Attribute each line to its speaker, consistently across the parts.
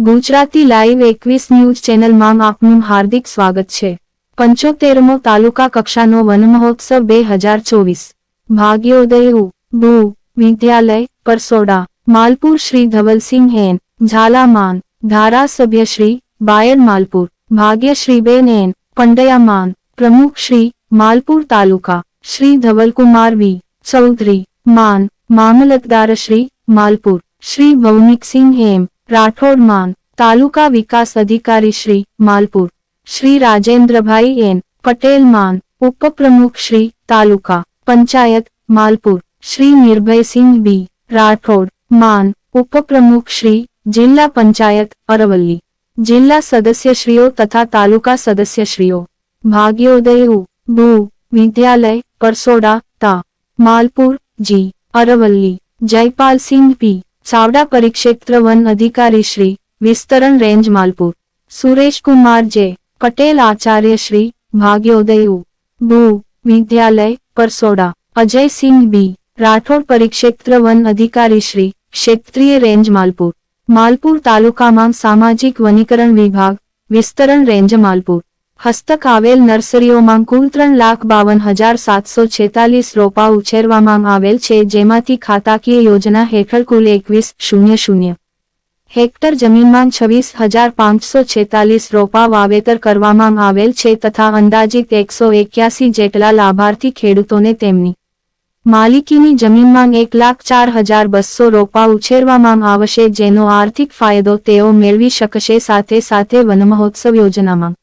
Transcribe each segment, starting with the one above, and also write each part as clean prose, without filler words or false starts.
Speaker 1: Gujarati live 21 news ચેનલમાં આપનું હાર્દિક સ્વાગત છે। 75મો તાલુકા કક્ષાનો વનમહોત્સવ 2024 ભાગ્યોદય ભૂ વિદ્યાલય પરસોડા માલપુર શ્રી ધવલસિંહ એન ઝાલામાન ધારાસભ્ય શ્રી બાયડ માલપુર ભાગ્યશ્રીબેન એન પંડયામાન પ્રમુખ શ્રી માલપુર તાલુકા શ્રી ધવલકુમાર વી ચૌધરી માન મામલતદાર શ્રી માલપુર શ્રી ભૌમિકસિંહ એમ રાઠોડ માન તાલુકા વિકાસ અધિકારી શ્રી માલપુર શ્રી રાજેન્દ્રભાઈ એન પટેલ માન ઉપપ્રમુખ શ્રી તાલુકા પંચાયત માલપુર શ્રી નિર્ભયસિંહ બી રાઠોડ માન ઉપપ્રમુખ શ્રી જિલ્લા પંચાયત અરવલ્લી જિલ્લા સદસ્યશ્રીઓ તથા તાલુકા સદસ્યશ્રીઓ ભાગ્યોદય ભૂ વિદ્યાલય પરસોડા તા માલપુર જી અરવલ્લી જયપાલસિંહ પી ચાવડા પરિક્ષેત્ર વન અધિકારી શ્રી વિસ્તરણ રેન્જ માલપુર સુરેશકુમાર જે પટેલ આચાર્ય શ્રી ભાગ્યોદય ભૂ વિદ્યાલય પરસોડા અજયસિંહ બી રાઠોડ પરિક્ષેત્ર વન અધિકારી શ્રી ક્ષેત્રીય રેન્જ માલપુર માલપુર તાલુકામાં સામાજિક વનીકરણ વિભાગ વિસ્તરણ રેન્જ માલપુર હસ્તક આવેલ નર્સરીઓમાં કુલ 3,52,746 રોપા ઉછેરવામાં આવેલ છે, જેમાંથી ખાતાકીય યોજના હેઠળ કુલ 21,000 હેક્ટર જમીનમાં 26,546 રોપા વાવેતર કરવામાં આવેલ છે તથા અંદાજિત 181 જેટલા લાભાર્થી ખેડૂતોને તેમની માલિકીની જમીનમાં 1,04,200 રોપા ઉછેરવામાં આવશે, જેનો આર્થિક ફાયદો તેઓ મેળવી શકશે। સાથે સાથે વનમહોત્સવ યોજનામાં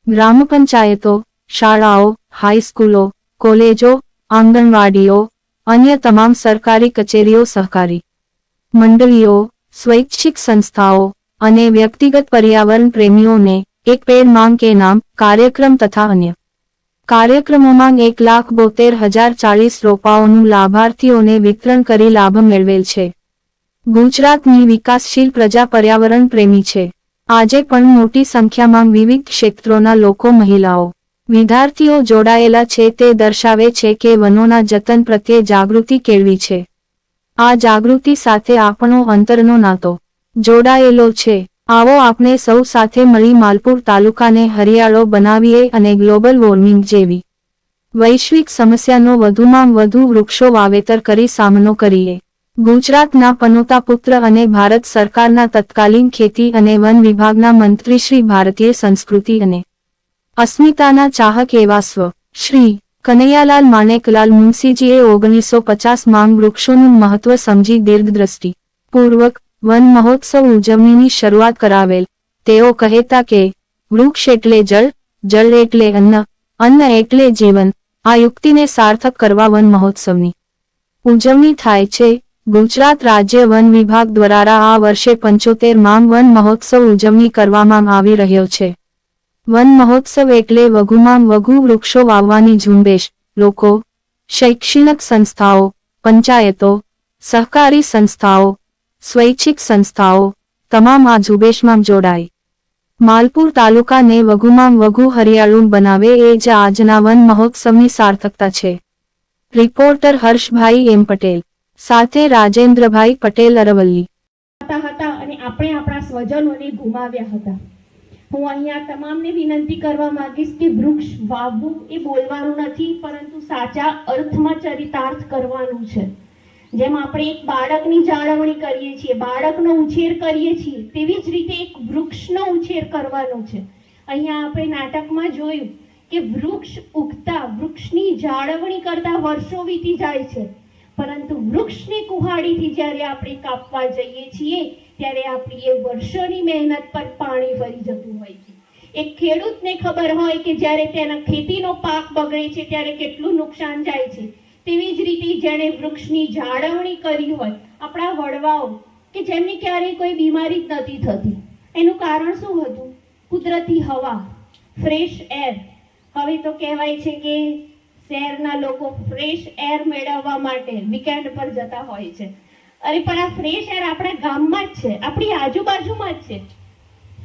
Speaker 1: ગ્રામ પંચાયતો શાળાઓ હાઈસ્કૂલો કોલેજો આંગણવાડીઓ અન્ય તમામ સરકારી કચેરીઓ સહકારી મંડળીઓ સ્વૈચ્છિક સંસ્થાઓ અને વ્યક્તિગત પર્યાવરણ પ્રેમીઓને એક પેડ માંગ કે નામ કાર્યક્રમ તથા અન્ય કાર્યક્રમોમાં 1,72,040 રોપાઓનું લાભાર્થીઓને વિતરણ કરી લાભ મેળવેલ છે। ગુજરાતની વિકાસશીલ પ્રજા પર્યાવરણ પ્રેમી છે। આજે પણ મોટી સંખ્યામાં વિવિધ ક્ષેત્રોના લોકો મહિલાઓ વિદ્યાર્થીઓ જોડાયેલા છે, તે દર્શાવે છે કે વનોના જતન પ્રત્યે જાગૃતિ કેળવી છે। આ જાગૃતિ સાથે આપણો અંતરનો નાતો જોડાયેલો છે। આવો આપણે સૌ સાથે મળી માલપુર તાલુકાને હરિયાળો બનાવીએ અને ગ્લોબલ વોર્મિંગ જેવી વૈશ્વિક સમસ્યાનો વધુમાં વધુ વૃક્ષો વાવેતર કરી સામનો કરીએ। ગુજરાતના પનોતા પુત્ર અને ભારત સરકારના તત્કાલીન ખેતી અને વન વિભાગના મંત્રી શ્રી ભારતીય સંસ્કૃતિ અને અસ્મિતાના ચાહક એવા સ્વ શ્રી કનૈયાલાલ માણેકલાલ મુનશીજીએ 1950 માંગ વૃક્ષોનું મહત્વ સમજી દીર્ઘદ્રષ્ટિ પૂર્વક વન મહોત્સવ ઉજવણીની શરૂઆત કરાવેલ। તેઓ કહેતા કે વૃક્ષ એટલે જળ, જળ એટલે અન્ન, અન્ન એટલે જીવન। આ યુક્તિને સાર્થક કરવા વન મહોત્સવની ઉજવણી થાય છે। ગુજરાત રાજ્ય વન વિભાગ દ્વારા આ વર્ષે 75માં વન મહોત્સવ ઉજવણી કરવામાં આવી રહ્યો છે। વન મહોત્સવ એટલે વધુમાં વધુ વૃક્ષો વાવવાની ઝુંબેશ। લોકો શૈક્ષણિક સંસ્થાઓ પંચાયતો સહકારી સંસ્થાઓ સ્વૈચ્છિક સંસ્થાઓ તમામ આ ઝુંબેશમાં જોડાય માલપુર તાલુકાને વધુમાં વધુ હરિયાળું બનાવે એ જ આજના વન મહોત્સવની સાર્થકતા છે। રિપોર્ટર હર્ષભાઈ એમ પટેલ સાથે રાજેન્દ્રભાઈ પટેલ અરવલ્લી
Speaker 2: હતા અને આપણે આપણા સ્વજનોને ગુમાવ્યા હતા। હું અહીંયા તમામને વિનંતી કરવા માંગીશ કે વૃક્ષ વાવવું એ બોલવાનું નથી, પરંતુ સાચા અર્થમાં ચરિતાર્થ કરવાનું છે। જેમ આપણે એક બાળકની જાળવણી કરીએ છીએ, બાળકનો ઉછેર કરીએ છીએ, તેવી જ રીતે એક વૃક્ષનો ઉછેર કરવાનો છે। અહીંયા આપણે નાટકમાં જોયું કે વૃક્ષ ઉગતા વૃક્ષની જાળવણી કરતા વર્ષો વીતી જાય છે, પરંતુ વૃક્ષની કુહાડીથી જ્યારે આપણે કાપવા જઈએ છીએ ત્યારે આપણી એ વર્ષોની મહેનત પર પાણી ફરી જતું હોય છે। એક ખેડૂતને ખબર હોય કે જ્યારે તેના ખેતીનો પાક બગડે છે ત્યારે કેટલું નુકસાન જાય છે, તેવી જ રીતે જેણે વૃક્ષની જાળવણી કરી હોય, આપણા વડવાઓ કે જેમને ક્યારેય કોઈ બીમારી જ નથી થતી, એનું કારણ શું હતું? કુદરતી હવા, ફ્રેશ એર। હવે તો કહેવાય છે કે શહેરના લોકો ફ્રેશ એર મેળવવા માટે વીકેન્ડ પર જતા હોય છે। અરે પણ આ ફ્રેશ એર આપણા ગામમાં જ છે, આપણી આજુબાજુમાં જ છે।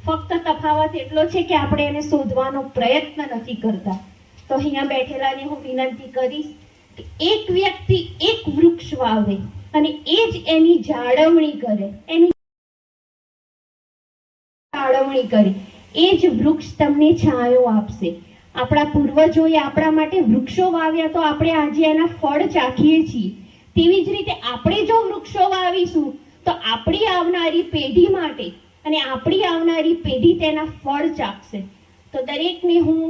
Speaker 2: ફક્ત તફાવત એટલો છે કે આપણે એને શોધવાનો પ્રયત્ન નથી કરતા। તો અહીંયા બેઠેલાને હું વિનંતી કરીશ કે એક વ્યક્તિ એક વૃક્ષ વાવે અને એ જ એની જાળવણી કરે, એની જાળવણી કરી, એ જ વૃક્ષ તમને છાંયો આપશે. આપણા પૂર્વજોએ આપણા માટે વૃક્ષો વાવ્યા તો આપણે આજે એના ફળ ચાખીએ છીએ. તેવી જ રીતે આપણે જો વૃક્ષો વાવીશું તો આપણી આવનારી પેઢી માટે અને આપણી આવનારી પેઢી તેના ફળ ચાખશે. તો દરેકને હું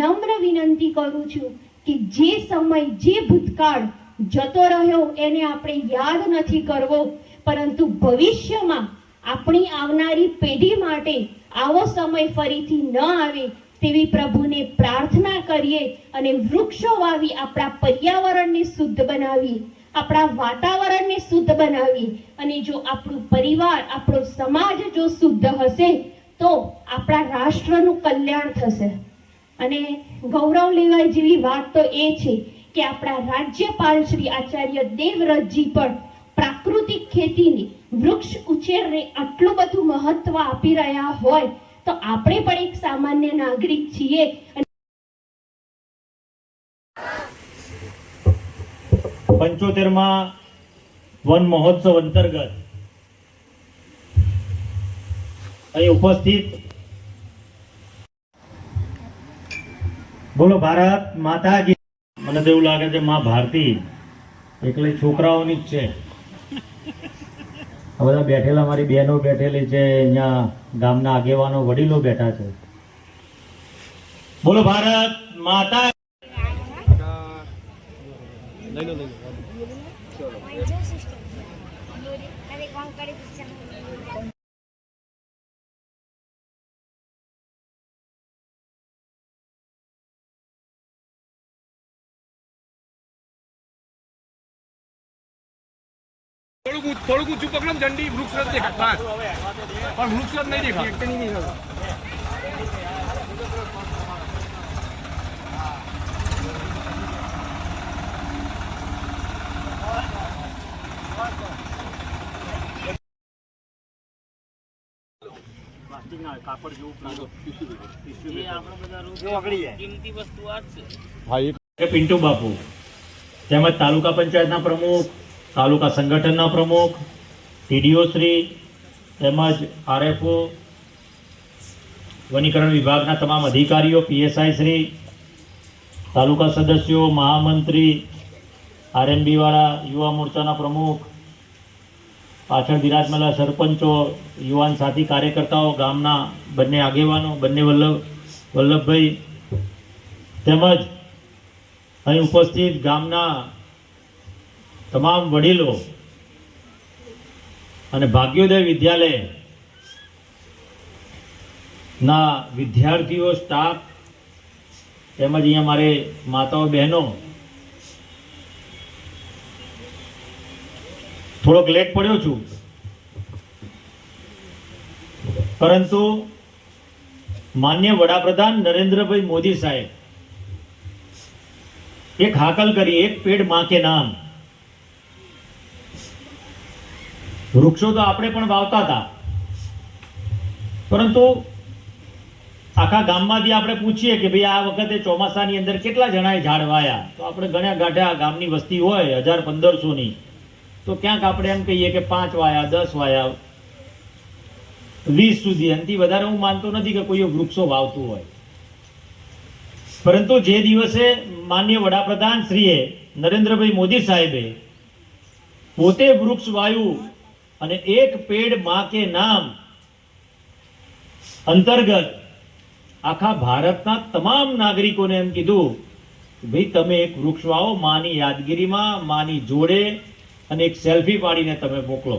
Speaker 2: નમ્ર વિનંતી કરું છું કે જે સમય, જે ભૂતકાળ જતો રહ્યો એને આપણે યાદ નથી કરવો, પરંતુ ભવિષ્યમાં આપણી આવનારી પેઢી માટે આવો સમય ફરીથી ન આવે તેવી પ્રભુને પ્રાર્થના કરીએ અને વૃક્ષો વાવી આપણા પર્યાવરણને શુદ્ધ બનાવીએ, આપણા વાતાવરણને શુદ્ધ બનાવીએ. અને જો આપણું પરિવાર, આપણો સમાજ જો શુદ્ધ હશે તો આપણા રાષ્ટ્રનું કલ્યાણ થશે. અને ગૌરવ લેવાય જેવી વાત તો એ છે કે આપણા રાજ્યપાલ શ્રી આચાર્ય દેવવ્રતજી પણ પ્રાકૃતિક ખેતીને, વૃક્ષ ઉછેરને આટલું બધું મહત્વ આપી રહ્યા હોય તો આપણે પણ એક સામાન્ય નાગરિક છીએ.
Speaker 3: 75માં વન મહોત્સવ અંતર્ગત અહીં ઉપસ્થિત બોલો ભારત માતા કી. મને તો એવું લાગે છે માં ભારતી એકલી છોકરાઓની જ છે. આ બધા બેઠેલા, મારી બહેનો બેઠેલી છે, અહીંયા ગામના આગેવાનો, વડીલો બેઠા છે. બોલો ભારત માતા.
Speaker 4: થોડુંક ઊંચું પકડો, ઝંડી વૃક્ષ જ દેખાય, પણ વૃક્ષ જ નહીં દેખાય.
Speaker 3: પિન્ટુ બાપુ તેમજ તાલુકા પંચાયતના પ્રમુખ, તાલુકા સંગઠનના પ્રમુખ, ટીડીઓ શ્રી તેમજ આરએફઓ, વનીકરણ વિભાગના તમામ અધિકારીઓ, પીએસઆઈ શ્રી, તાલુકા સદસ્યો, મહામંત્રી, આરએનબી વાળા, યુવા મોરચાના પ્રમુખ, પાછળ બિરાજમાલા સરપંચો, યુવાન સાથી કાર્યકર્તાઓ, ગામના બંને આગેવાનો, બંને વલ્લભભાઈ, તેમજ અહીં ઉપસ્થિત ગામના તમામ વડીલો અને ભાગ્યોદય વિદ્યાલયના વિદ્યાર્થીઓ, સ્ટાફ, તેમજ અહીંયા મારે માતાઓ, બહેનો, થોડોક લેટ પડ્યો છું, પરંતુ માન્ય વડાપ્રધાન નરેન્દ્રભાઈ મોદી સાહેબ એક હાકલ કરી, એક પેડ માં કે નામ. વૃક્ષો તો આપણે પણ વાવતા હતા, પરંતુ આખા ગામમાંથી આપણે પૂછીએ કે ભાઈ આ વખતે ચોમાસાની અંદર કેટલા જણાએ ઝાડ વાયા, તો આપણે ગણ્યા ગાંઠ્યા, ગામની વસ્તી હોય 1000-1500ની, તો ક્યાંક આપણે એમ કહીએ કે 5 વાયા, 10 વાયા, 20 સુધી. એનાથી વધારે હું માનતો નથી કે કોઈ વૃક્ષો વાવતું હોય. પરંતુ જે દિવસે માન્ય વડાપ્રધાન શ્રીએ નરેન્દ્રભાઈ મોદી સાહેબે પોતે વૃક્ષ વાયુ અને એક પેડ માં કે નામ અંતર્ગત આખા ભારતના તમામ નાગરિકોને એમ કીધું કે ભાઈ તમે એક વૃક્ષ વાવો, માની યાદગીરીમાં, માની જોડે, અને એક સેલ્ફી પાડીને તમે મોકલો.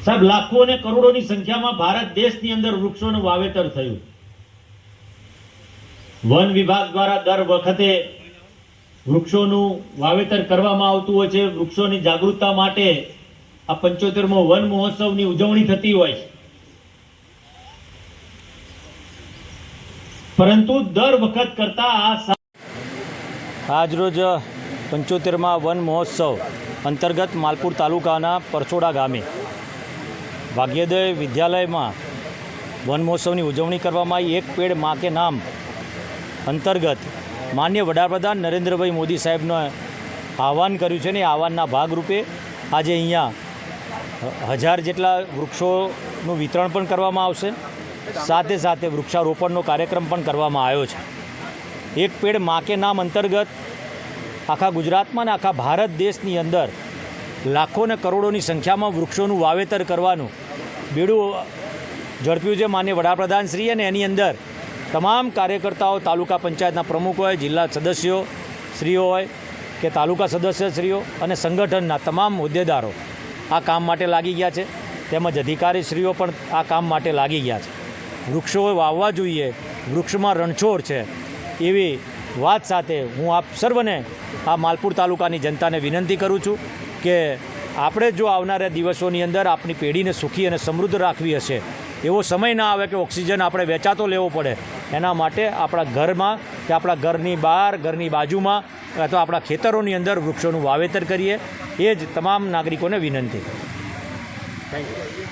Speaker 3: સાહેબ, લાખો અને કરોડોની સંખ્યામાં ભારત દેશની અંદર વૃક્ષોનું વાવેતર થયું. વન વિભાગ દ્વારા દર વખતે વૃક્ષોનું વાવેતર કરવામાં આવતું હોય છે. વૃક્ષોની જાગૃતતા માટે આ 75મો વન મહોત્સવની ઉજવણી થતી હોય છે. પરંતુ દર વખત કરતા આજરોજ 75મા વન મહોત્સવ અંતર્ગત માલપુર તાલુકાના પરસોડા ગામે ભાગ્યોદય વિદ્યાલયમાં વન મહોત્સવની ઉજવણી કરવામાં આવી. એક પેડ માં કે નામ અંતર્ગત માન્ય વડાપ્રધાન નરેન્દ્રભાઈ મોદી સાહેબનું આહવાન કર્યું છે ને આહવાનના ભાગરૂપે આજે અહીંયા
Speaker 5: 1000 જેટલા વૃક્ષોનું વિતરણ પણ કરવામાં આવશે. સાથે સાથે વૃક્ષારોપણનો કાર્યક્રમ પણ કરવામાં આવ્યો છે. એક પેડ માં કે નામ અંતર્ગત આખા ગુજરાતમાં અને આખા ભારત દેશની અંદર લાખો ને કરોડોની સંખ્યામાં વૃક્ષોનું વાવેતર કરવાનું બેડું ઝડપ્યું છે માનનીય વડાપ્રધાનશ્રીએ, અને એની અંદર તમામ કાર્યકર્તાઓ, તાલુકા પંચાયતના પ્રમુખ હોય, જિલ્લા સદસ્યો શ્રીઓ હોય કે તાલુકા સદસ્યશ્રીઓ અને સંગઠનના તમામ હોદ્દેદારો આ કામ માટે લાગી ગયા છે, તેમજ અધિકારીશ્રીઓ પણ આ કામ માટે લાગી ગયા છે. વૃક્ષો વાવવા જોઈએ, વૃક્ષમાં રણછોડ છે એવી વાત સાથે હું આપ સર્વને, આ માલપુર તાલુકાની જનતાને વિનંતી કરું છું કે આપણે જો આવનારા દિવસોની અંદર આપણી પેઢીને સુખી અને સમૃદ્ધ રાખવી હશે, એવો સમય ના આવે કે ઓક્સિજન આપણે વેચાતો લેવો પડે. એના માટે આપણા ઘરમાં કે આપણા ઘરની બહાર, ઘરની બાજુમાં અથવા આપણા ખેતરોની અંદર વૃક્ષોનું વાવેતર કરીએ, એ જ તમામ નાગરિકોને વિનંતી. Thank you.